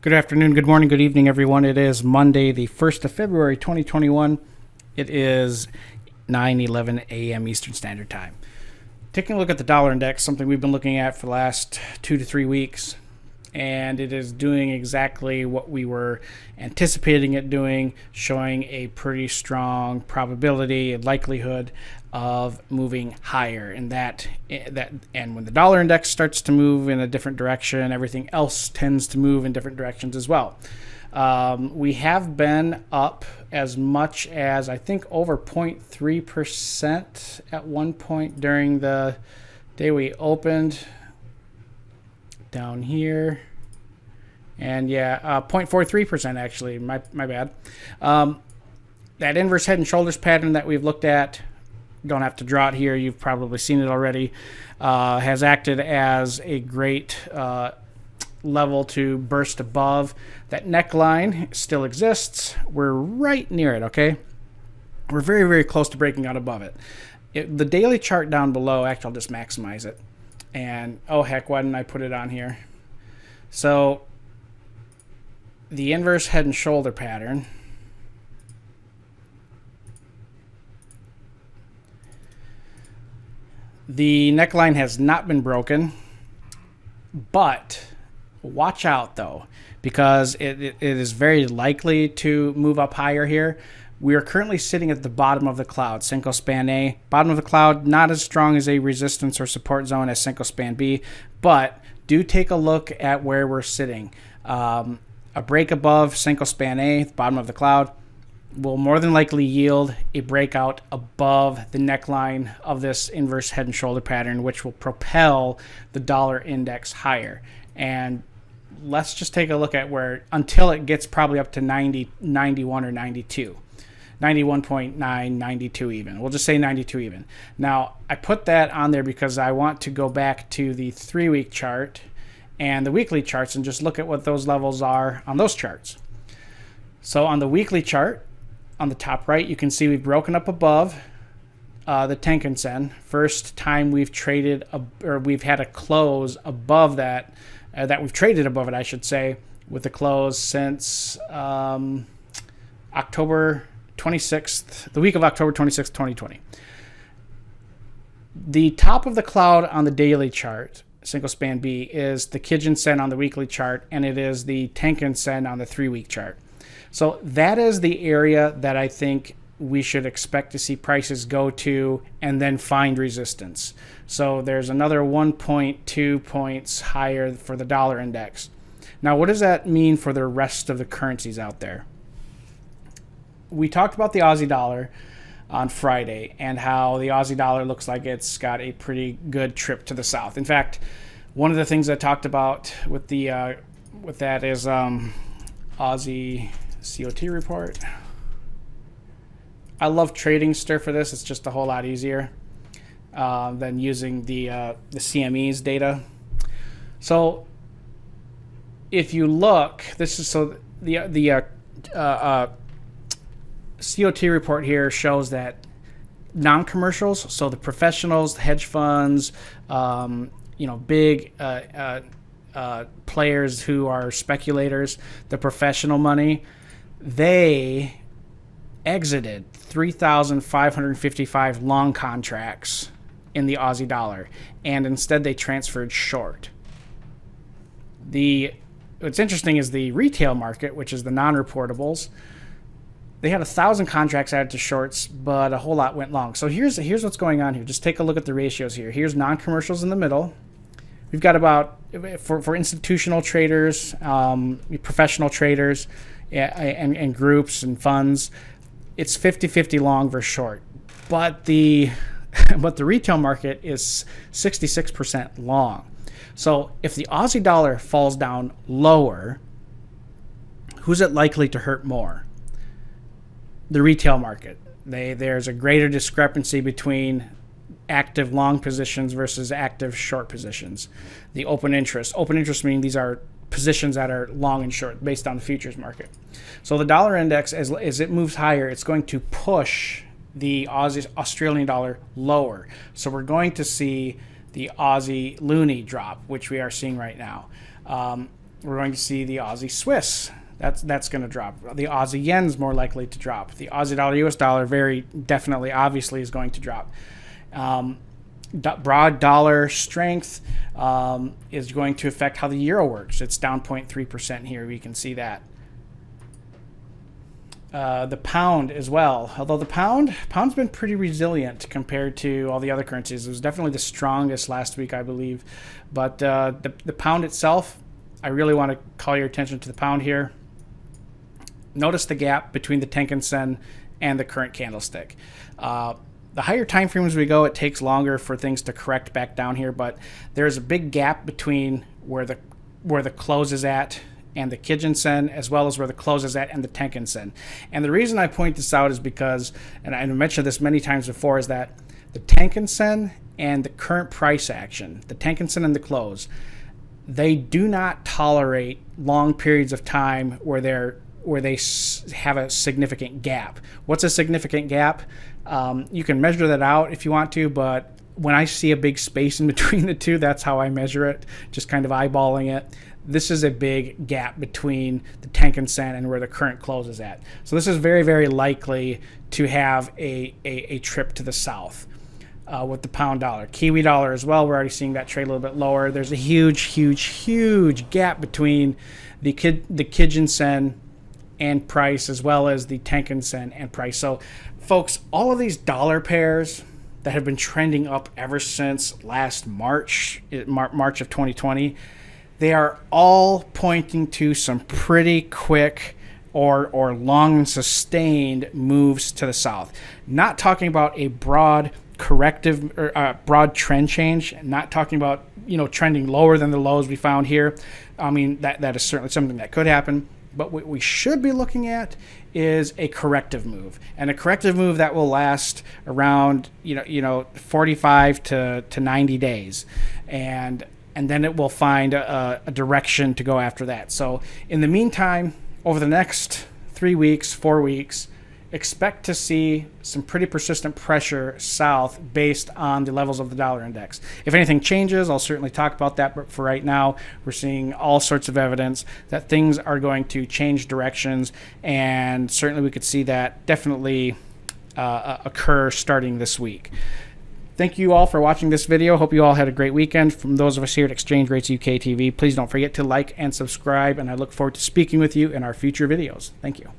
Good afternoon, good morning, good evening, everyone. It is Monday, the 1st of February, 2021. It is 9:11 a.m. Eastern Standard Time. Taking a look at the dollar index, something we've been looking at for the last 2 to 3 weeks, and it is doing exactly what we were anticipating it doing, showing a pretty strong probability and likelihood of moving higher. And and when the dollar index starts to move in a different direction, everything else tends to move in different directions as well. We have been up as much as, I think, over 0.3% at one point during the day we opened down here. And yeah, 0.43% actually, my bad. That inverse head and shoulders pattern that we've looked at, don't have to draw it here, you've probably seen it already, has acted as a great level to burst above. That neckline still exists. We're right near it, okay? We're very, very close to breaking out above it. The daily chart down below, actually, I'll just maximize it. And, oh heck, why didn't I put it on here? So, the inverse head and shoulder pattern, the neckline has not been broken, but watch out though, because it is very likely to move up higher here. We are currently sitting at the bottom of the cloud, Senko Span A. Bottom of the cloud, not as strong as a resistance or support zone as Senko Span B, but do take a look at where we're sitting. A break above Senko Span A, the bottom of the cloud, will more than likely yield a breakout above the neckline of this inverse head and shoulder pattern, which will propel the dollar index higher. And let's just take a look at where, until it gets probably up to 90, 91 or 92. 91.9, 92 even. We'll just say 92 even. Now, I put that on there because I want to go back to the 3-week chart and the weekly charts and just look at what those levels are on those charts. So on the weekly chart, on the top right, you can see we've broken up above the Tenkan Sen. First time we've traded, or we've had a close above that, that we've traded above it, I should say, with a close since October 26th, the week of October 26th, 2020. The top of the cloud on the daily chart, Senko Span B, is the Kijin Sen on the weekly chart, and it is the Tenkan Sen on the 3-week chart. So that is the area that I think we should expect to see prices go to and then find resistance. So there's another 1.2 points higher for the dollar index. Now, what does that mean for the rest of the currencies out there? We talked about the Aussie dollar on Friday and how the Aussie dollar looks like it's got a pretty good trip to the south. In fact, one of the things I talked about with the with that is Aussie COT report. I love trading Stir for this. It's just a whole lot easier than using the CME's data. So if you look, this is so the COT report here shows that non-commercials, so the professionals, the hedge funds, big players who are speculators, the professional money, they exited 3,555 long contracts in the Aussie dollar, and instead they transferred short. What's interesting is the retail market, which is the non-reportables, they had 1,000 contracts added to shorts, but a whole lot went long. So here's what's going on here. Just take a look at the ratios here. Here's non-commercials in the middle. We've got about, for institutional traders, professional traders, and groups and funds, it's 50-50 long versus short. But the retail market is 66% long. So if the Aussie dollar falls down lower, who's it likely to hurt more? The retail market. There's a greater discrepancy between active long positions versus active short positions. The open interest meaning these are positions that are long and short based on the futures market. So the dollar index, as it moves higher, it's going to push the Australian dollar lower. So we're going to see the Aussie loonie drop, which we are seeing right now. We're going to see the Aussie Swiss. That's going to drop. The Aussie yen's more likely to drop. The Aussie dollar, US dollar, very definitely, obviously, is going to drop. Broad dollar strength is going to affect how the euro works. It's down 0.3% here. We can see that. The pound as well. Although the pound's been pretty resilient compared to all the other currencies. It was definitely the strongest last week, I believe. But the pound itself, I really want to call your attention to the pound here. Notice the gap between the Tenkan Sen and the current candlestick. The higher time frames we go, it takes longer for things to correct back down here, but there's a big gap between where the close is at and the Kijun Sen, as well as where the close is at and the Tenkan Sen. And the reason I point this out is because, and I mentioned this many times before, is that the Tenkan Sen and the current price action, the Tenkan Sen and the close, they do not tolerate long periods of time where they have a significant gap. What's a significant gap? You can measure that out if you want to, but when I see a big space in between the two, that's how I measure it, just kind of eyeballing it. This is a big gap between the Tenkan Sen and where the current close is at. So this is very, very likely to have a trip to the south with the pound dollar. Kiwi dollar as well, we're already seeing that trade a little bit lower. There's a huge, huge, huge gap between the Kijun Sen and price, as well as the Tenkan Sen and price. So, folks, all of these dollar pairs that have been trending up ever since last March of 2020, they are all pointing to some pretty quick or long and sustained moves to the south. Not talking about a broad corrective or broad trend change, not talking about trending lower than the lows we found here. I mean, that is certainly something that could happen. But what we should be looking at is a corrective move, and a corrective move that will last around 45 to 90 days, and then it will find a direction to go after that. So in the meantime, over the next 3 weeks, 4 weeks, expect to see some pretty persistent pressure south based on the levels of the dollar index. If anything changes, I'll certainly talk about that, but for right now, we're seeing all sorts of evidence that things are going to change directions, and certainly we could see that definitely occur starting this week. Thank you all for watching this video. Hope you all had a great weekend. From those of us here at Exchange Rates UK TV, please don't forget to like and subscribe, and I look forward to speaking with you in our future videos. Thank you.